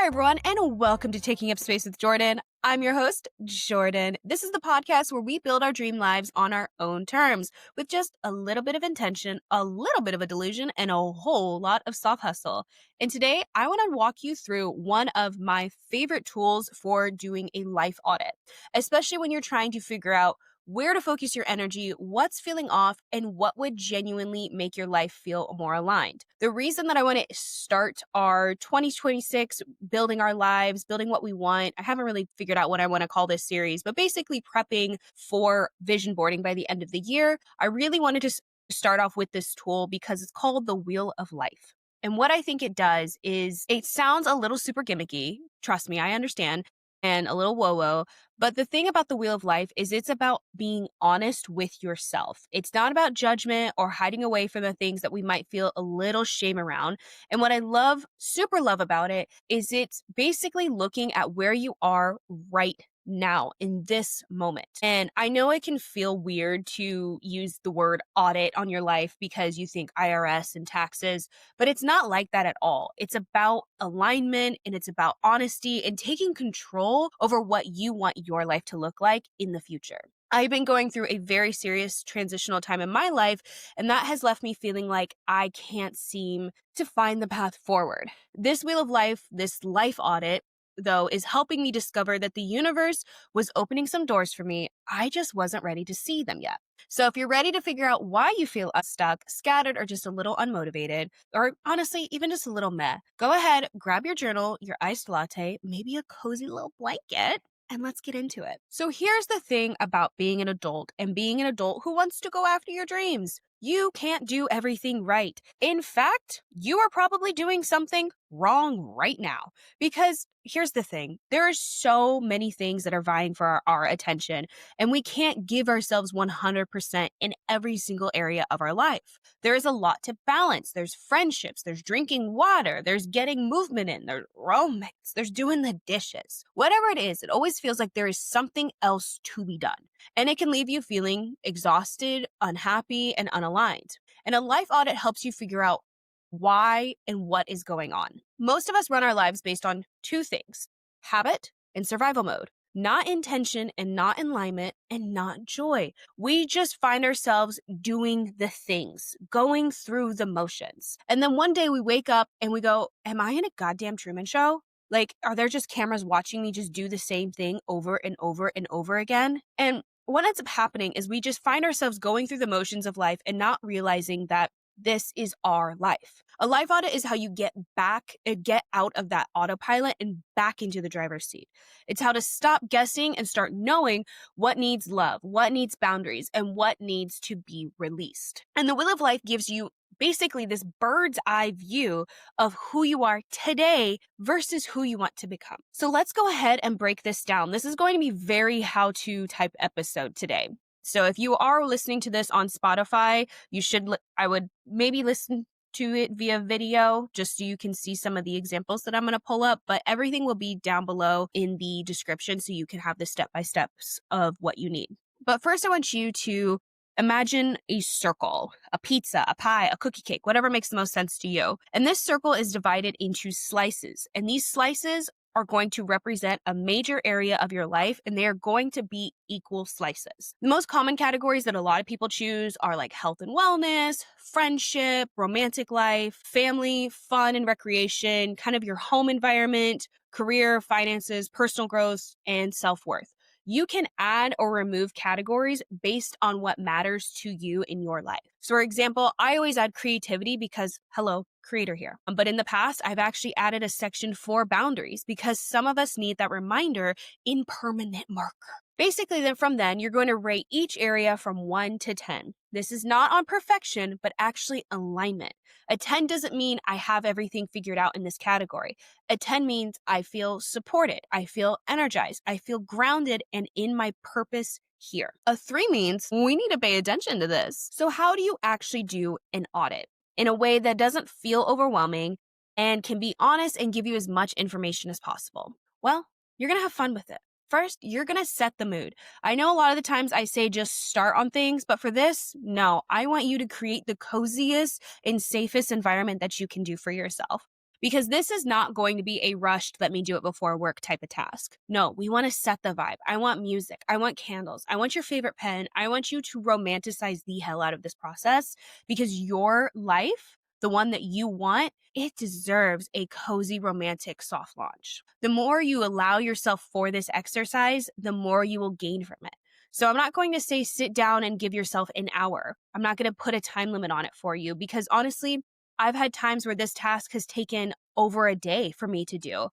everyone, and welcome to Taking Up Space with Jordan. I'm your host, Jordan. This is the podcast where we build our dream lives on our own terms with just a little bit of intention, a little bit of a delusion, and a whole lot of soft hustle. And today, I want to walk you through one of my favorite tools for doing a life audit, especially when you're trying to figure out where to focus your energy, what's feeling off, and what would genuinely make your life feel more aligned. The reason that I want to start our 2026 building our lives, building what we want, I haven't really figured out what I want to call this series, but basically prepping for vision boarding by the end of the year. I really wanted to start off with this tool because it's called the Wheel of Life. And what I think it does is it sounds a little super gimmicky. Trust me, I understand. And a little whoa-whoa. But the thing about the Wheel of Life is it's about being honest with yourself. It's not about judgment or hiding away from the things that we might feel a little shame around. And what I super love about it is it's basically looking at where you are right now in this moment. And I know it can feel weird to use the word audit on your life because you think IRS and taxes, but it's not like that at all. It's about alignment and it's about honesty and taking control over what you want your life to look like in the future. I've been going through a very serious transitional time in my life, and that has left me feeling like I can't seem to find the path forward. This Wheel of Life, this life audit, though, is helping me discover that the universe was opening some doors for me. I just wasn't ready to see them yet. So if you're ready to figure out why you feel stuck, scattered, or just a little unmotivated, or honestly, even just a little meh, go ahead, grab your journal, your iced latte, maybe a cozy little blanket, and let's get into it. So here's the thing about being an adult and being an adult who wants to go after your dreams. You can't do everything right. In fact, you are probably doing something wrong right now. Because here's the thing, there are so many things that are vying for our attention, and we can't give ourselves 100% in every single area of our life. There is a lot to balance. There's friendships, there's drinking water, there's getting movement in, there's romance, there's doing the dishes. Whatever it is, it always feels like there is something else to be done. And it can leave you feeling exhausted, unhappy, and unaligned. And a life audit helps you figure out why and what is going on. Most of us run our lives based on two things: habit and survival mode, not intention and not alignment and not joy. We just find ourselves doing the things, going through the motions. And then one day we wake up and we go, am I in a goddamn Truman Show? Like, are there just cameras watching me just do the same thing over and over and over again? And what ends up happening is we just find ourselves going through the motions of life and not realizing that this is our life. A life audit is how you get out of that autopilot and back into the driver's seat. It's how to stop guessing and start knowing what needs love, what needs boundaries, and what needs to be released. And the Wheel of Life gives you basically this bird's eye view of who you are today versus who you want to become. So let's go ahead and break this down. This is going to be very how-to type episode today. So if you are listening to this on Spotify, I would maybe listen to it via video just so you can see some of the examples that I'm going to pull up, but everything will be down below in the description so you can have the step-by-steps of what you need. But first I want you to imagine a circle, a pizza, a pie, a cookie cake, whatever makes the most sense to you. And this circle is divided into slices, and these slices are going to represent a major area of your life, and they are going to be equal slices. The most common categories that a lot of people choose are like health and wellness, friendship, romantic life, family, fun and recreation, kind of your home environment, career, finances, personal growth, and self-worth. You can add or remove categories based on what matters to you in your life. So for example, I always add creativity because, hello, creator here. But in the past, I've actually added a section for boundaries because some of us need that reminder in permanent marker. Basically, then you're going to rate each area from 1 to 10. This is not on perfection, but actually alignment. A 10 doesn't mean I have everything figured out in this category. A 10 means I feel supported, I feel energized, I feel grounded and in my purpose here. A 3 means we need to pay attention to this. So how do you actually do an audit in a way that doesn't feel overwhelming and can be honest and give you as much information as possible? Well, you're going to have fun with it. First, you're going to set the mood. I know a lot of the times I say just start on things, but for this, no, I want you to create the coziest and safest environment that you can do for yourself. because this is not going to be a rushed, let me do it before work type of task. No, we want to set the vibe. I want music. I want candles. I want your favorite pen. I want you to romanticize the hell out of this process, because your life, the one that you want, it deserves a cozy, romantic soft launch. The more you allow yourself for this exercise, the more you will gain from it. So I'm not going to say sit down and give yourself an hour. I'm not going to put a time limit on it for you, because honestly, I've had times where this task has taken over a day for me to do.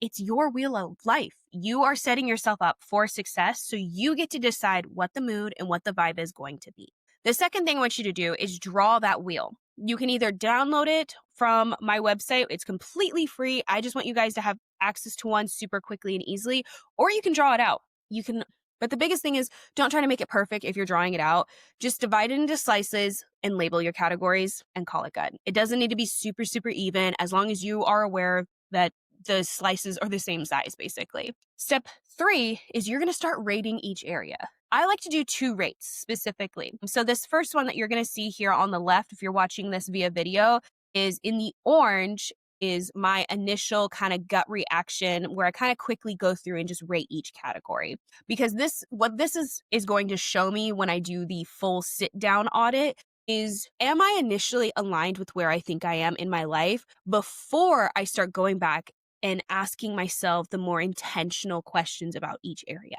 It's your wheel of life. You are setting yourself up for success, so you get to decide what the mood and what the vibe is going to be. The second thing I want you to do is draw that wheel. You can either download it from my website. It's completely free. I just want you guys to have access to one super quickly and easily, or you can draw it out. But the biggest thing is, don't try to make it perfect if you're drawing it out. Just divide it into slices and label your categories and call it good. It doesn't need to be super, super even, as long as you are aware that the slices are the same size, basically. Step 3 is you're going to start rating each area. I like to do 2 rates specifically. So this first one that you're going to see here on the left, if you're watching this via video, is in the orange is my initial kind of gut reaction, where I kind of quickly go through and just rate each category. Because what this is going to show me when I do the full sit down audit is, am I initially aligned with where I think I am in my life before I start going back and asking myself the more intentional questions about each area.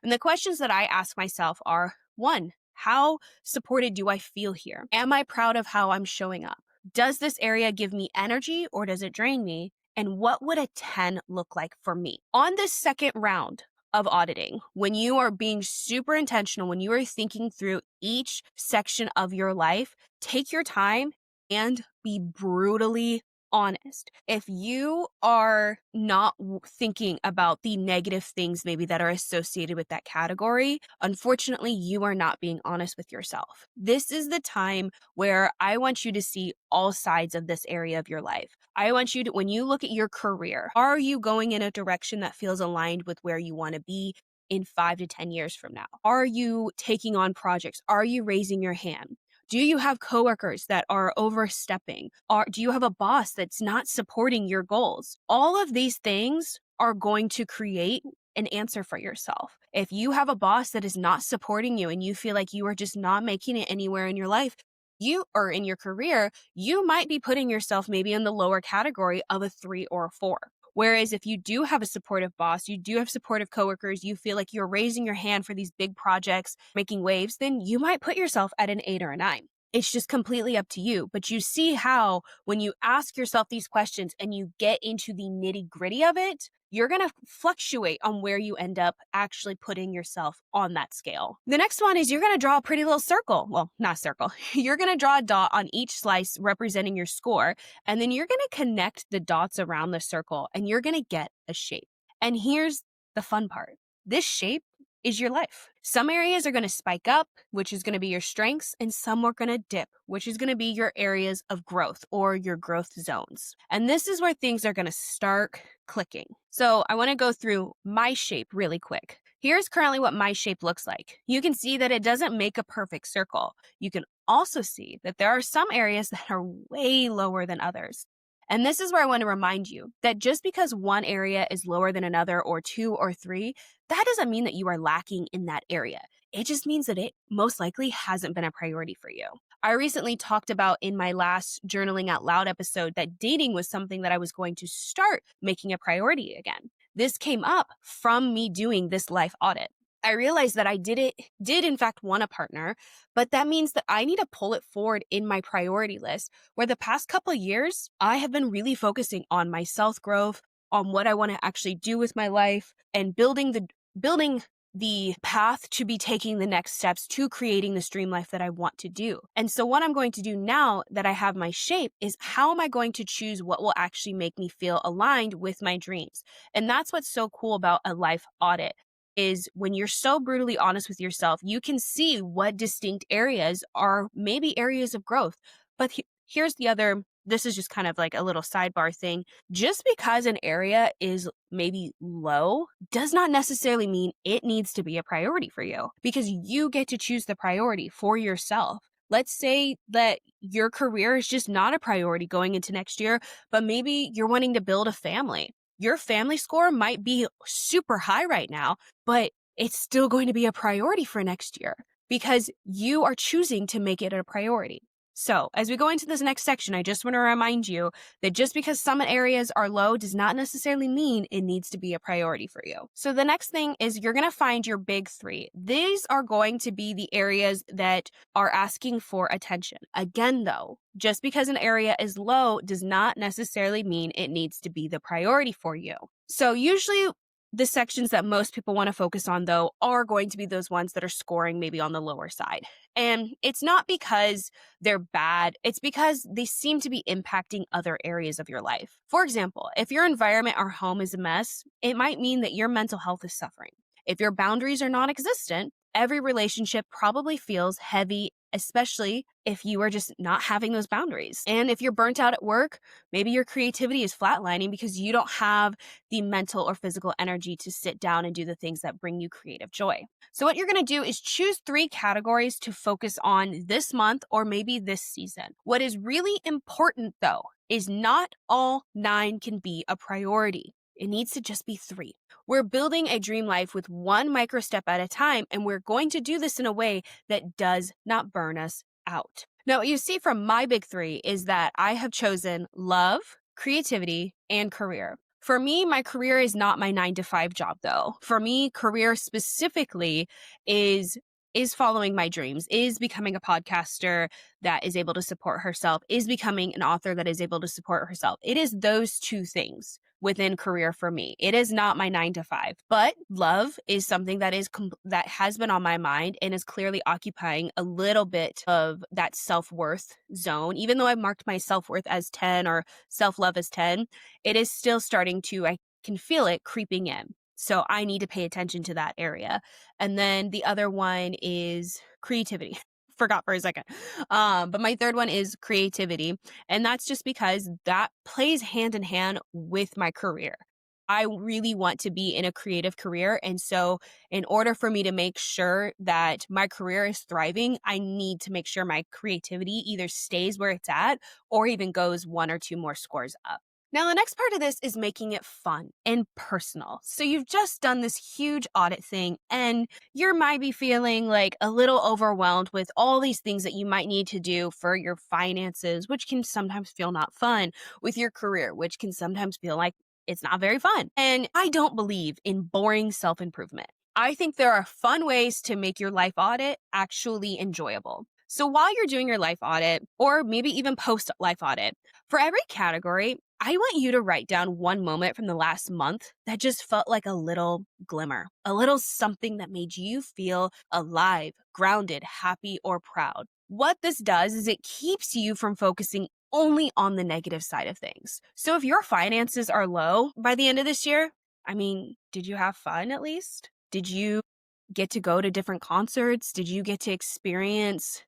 And the questions that I ask myself are, 1, how supported do I feel here? Am I proud of how I'm showing up? Does this area give me energy or does it drain me? And what would a 10 look like for me? On this second round of auditing, when you are being super intentional, when you are thinking through each section of your life, take your time and be brutally honest. If you are not thinking about the negative things maybe that are associated with that category, unfortunately, you are not being honest with yourself. This is the time where I want you to see all sides of this area of your life. I want you to, when you look at your career, are you going in a direction that feels aligned with where you want to be in 5 to 10 years from now? Are you taking on projects? Are you raising your hand? Do you have coworkers that are overstepping? Do you have a boss that's not supporting your goals? All of these things are going to create an answer for yourself. If you have a boss that is not supporting you and you feel like you are just not making it anywhere in your life, you or in your career, you might be putting yourself maybe in the lower category of a 3 or a 4. Whereas if you do have a supportive boss, you do have supportive coworkers, you feel like you're raising your hand for these big projects, making waves, then you might put yourself at an 8 or a 9. It's just completely up to you. But you see how when you ask yourself these questions and you get into the nitty gritty of it, you're going to fluctuate on where you end up actually putting yourself on that scale. The next one is you're going to draw a pretty little circle. Well, not circle. You're going to draw a dot on each slice representing your score. And then you're going to connect the dots around the circle and you're going to get a shape. And here's the fun part. This shape is your life. Some areas are going to spike up, which is going to be your strengths, and some are going to dip, which is going to be your areas of growth or your growth zones. And this is where things are going to start clicking. So I want to go through my shape really quick. Here's currently what my shape looks like. You can see that it doesn't make a perfect circle. You can also see that there are some areas that are way lower than others. And this is where I want to remind you that just because one area is lower than another or 2 or 3, that doesn't mean that you are lacking in that area. It just means that it most likely hasn't been a priority for you. I recently talked about in my last Journaling Out Loud episode that dating was something that I was going to start making a priority again. This came up from me doing this life audit. I realized that I did in fact want a partner, but that means that I need to pull it forward in my priority list, where the past couple of years, I have been really focusing on my self-growth, on what I want to actually do with my life, and building the path to be taking the next steps to creating this dream life that I want to do. And so what I'm going to do now that I have my shape is, how am I going to choose what will actually make me feel aligned with my dreams? And that's what's so cool about a life audit. Is when you're so brutally honest with yourself, you can see what distinct areas are maybe areas of growth. But here's the other, this is just kind of like a little sidebar thing. Just because an area is maybe low does not necessarily mean it needs to be a priority for you, because you get to choose the priority for yourself. Let's say that your career is just not a priority going into next year, but maybe you're wanting to build a family. Your family score might be super high right now, but it's still going to be a priority for next year because you are choosing to make it a priority. So, as we go into this next section, I just want to remind you that just because some areas are low does not necessarily mean it needs to be a priority for you. So, the next thing is you're going to find your big three. These are going to be the areas that are asking for attention. Again, though, just because an area is low does not necessarily mean it needs to be the priority for you. So, usually, the sections that most people want to focus on, though, are going to be those ones that are scoring maybe on the lower side. And it's not because they're bad, it's because they seem to be impacting other areas of your life. For example, if your environment or home is a mess, it might mean that your mental health is suffering. If your boundaries are non existent, every relationship probably feels heavy, especially if you are just not having those boundaries. And if you're burnt out at work, maybe your creativity is flatlining because you don't have the mental or physical energy to sit down and do the things that bring you creative joy. So, what you're going to do is choose 3 categories to focus on this month or maybe this season. What is really important, though, is not all 9 can be a priority. It needs to just be 3. We're building a dream life with one micro step at a time, and we're going to do this in a way that does not burn us out. Now, what you see from my big 3 is that I have chosen love, creativity, and career. For me, my career is not my 9 to 5 job, though. For me, career specifically is following my dreams, is becoming a podcaster that is able to support herself, is becoming an author that is able to support herself. It is those 2 things within career for me. It is not my 9 to 5, but love is something that that has been on my mind and is clearly occupying a little bit of that self-worth zone. Even though I marked my self-worth as 10 or self-love as 10, it is still starting to, I can feel it creeping in. So I need to pay attention to that area. And then the other one is creativity. Forgot for a second. But my third one is creativity. And that's just because that plays hand in hand with my career. I really want to be in a creative career. And so in order for me to make sure that my career is thriving, I need to make sure my creativity either stays where it's at or even goes 1 or 2 more scores up. Now, the next part of this is making it fun and personal. So you've just done this huge audit thing and you might be feeling like a little overwhelmed with all these things that you might need to do for your finances, which can sometimes feel not fun, with your career, which can sometimes feel like it's not very fun. And I don't believe in boring self-improvement. I think there are fun ways to make your life audit actually enjoyable. So while you're doing your life audit, or maybe even post life audit, for every category, I want you to write down one moment from the last month that just felt like a little glimmer, a little something that made you feel alive, grounded, happy, or proud. What this does is it keeps you from focusing only on the negative side of things. So if your finances are low by the end of this year, did you have fun at least? Did you get to go to different concerts? Did you get to experience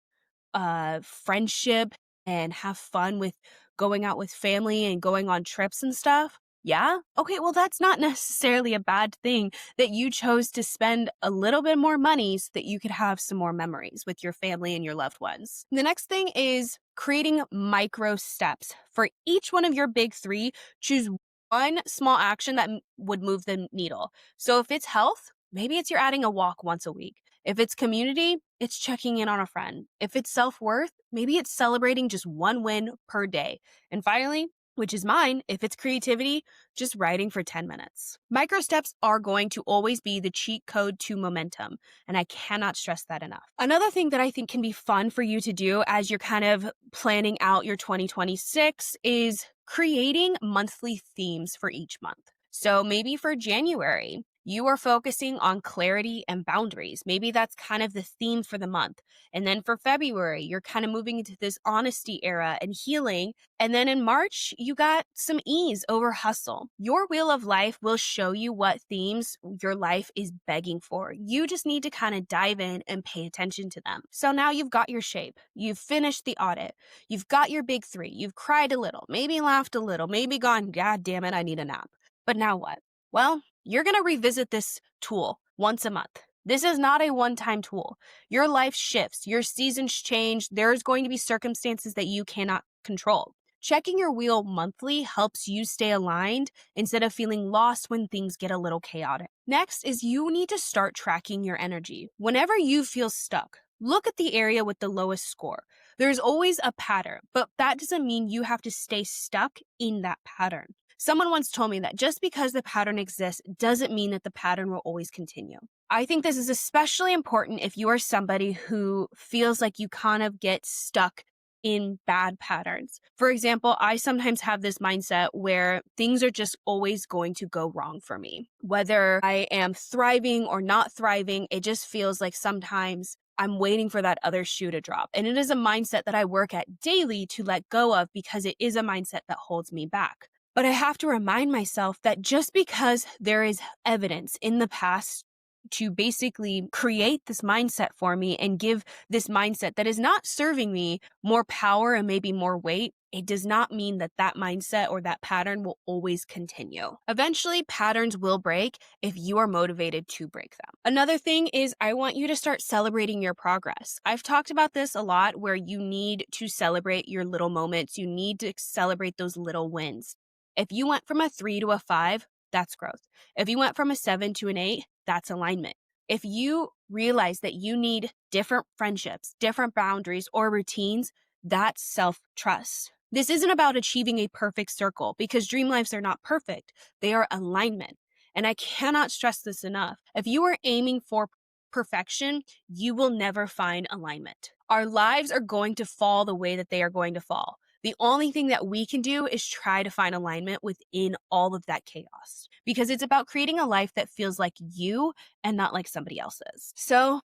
friendship and have fun with going out with family and going on trips and stuff? Yeah? Okay, well, that's not necessarily a bad thing that you chose to spend a little bit more money so that you could have some more memories with your family and your loved ones. The next thing is creating micro steps. For each one of your big 3, choose one small action that would move the needle. So if it's health, maybe it's you're adding a walk once a week. If it's community, it's checking in on a friend. If it's self-worth, maybe it's celebrating just one win per day. And finally, which is mine, if it's creativity, just writing for 10 minutes. Micro steps are going to always be the cheat code to momentum, and I cannot stress that enough. Another thing that I think can be fun for you to do as you're kind of planning out your 2026 is creating monthly themes for each month. So maybe for January, you are focusing on clarity and boundaries. Maybe that's kind of the theme for the month. And then for February, you're kind of moving into this honesty era and healing. And then in March, you got some ease over hustle. Your wheel of life will show you what themes your life is begging for. You just need to kind of dive in and pay attention to them. So now you've got your shape. You've finished the audit. You've got your big 3. You've cried a little, maybe laughed a little, maybe gone, God damn it, I need a nap. But now what? Well, you're going to revisit this tool once a month. This is not a one-time tool. Your life shifts, your seasons change, there's going to be circumstances that you cannot control. Checking your wheel monthly helps you stay aligned instead of feeling lost when things get a little chaotic. Next is you need to start tracking your energy. Whenever you feel stuck, look at the area with the lowest score. There's always a pattern, but that doesn't mean you have to stay stuck in that pattern. Someone once told me that just because the pattern exists doesn't mean that the pattern will always continue. I think this is especially important if you are somebody who feels like you kind of get stuck in bad patterns. For example, I sometimes have this mindset where things are just always going to go wrong for me. Whether I am thriving or not thriving, it just feels like sometimes I'm waiting for that other shoe to drop. And it is a mindset that I work at daily to let go of because it is a mindset that holds me back. But I have to remind myself that just because there is evidence in the past to basically create this mindset for me and give this mindset that is not serving me more power and maybe more weight, it does not mean that that mindset or that pattern will always continue. Eventually, patterns will break if you are motivated to break them. Another thing is I want you to start celebrating your progress. I've talked about this a lot where you need to celebrate your little moments. You need to celebrate those little wins. If you went from a 3 to a 5, that's growth. If you went from a 7 to an 8, that's alignment. If you realize that you need different friendships, different boundaries, or routines, that's self-trust. This isn't about achieving a perfect circle because dream lives are not perfect. They are alignment. And I cannot stress this enough. If you are aiming for perfection, you will never find alignment. Our lives are going to fall the way that they are going to fall. The only thing that we can do is try to find alignment within all of that chaos because it's about creating a life that feels like you and not like somebody else's. So,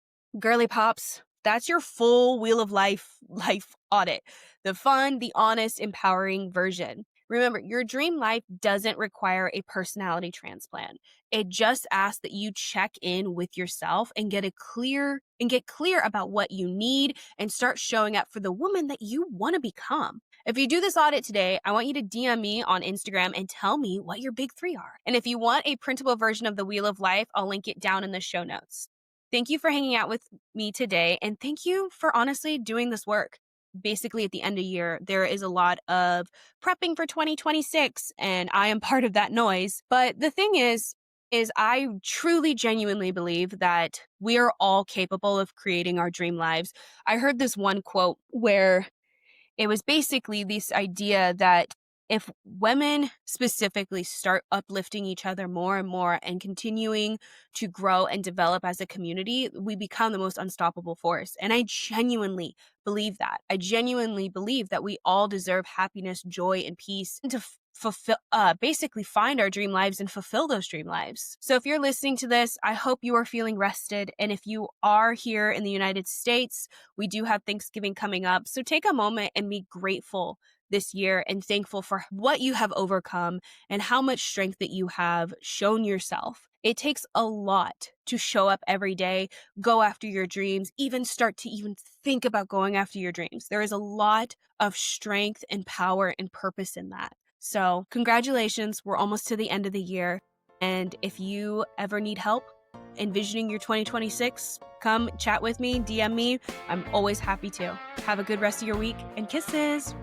girly pops, that's your full wheel of life audit. The fun, the honest, empowering version. Remember, your dream life doesn't require a personality transplant. It just asks that you check in with yourself and get clear about what you need and start showing up for the woman that you want to become. If you do this audit today, I want you to DM me on Instagram and tell me what your big 3 are. And if you want a printable version of the Wheel of Life, I'll link it down in the show notes. Thank you for hanging out with me today. And thank you for honestly doing this work. Basically, at the end of the year, there is a lot of prepping for 2026, and I am part of that noise. But the thing is I truly, genuinely believe that we are all capable of creating our dream lives. I heard this one quote where it was basically this idea that if women specifically start uplifting each other more and more and continuing to grow and develop as a community, we become the most unstoppable force. And I genuinely believe that. I genuinely believe that we all deserve happiness, joy, and peace and to basically find our dream lives and fulfill those dream lives. So if you're listening to this, I hope you are feeling rested. And if you are here in the United States, we do have Thanksgiving coming up. So take a moment and be grateful this year and thankful for what you have overcome and how much strength that you have shown yourself. It takes a lot to show up every day, go after your dreams, even start to even think about going after your dreams. There is a lot of strength and power and purpose in that. So congratulations, we're almost to the end of the year. And if you ever need help envisioning your 2026, come chat with me, DM me. I'm always happy to. Have a good rest of your week and kisses.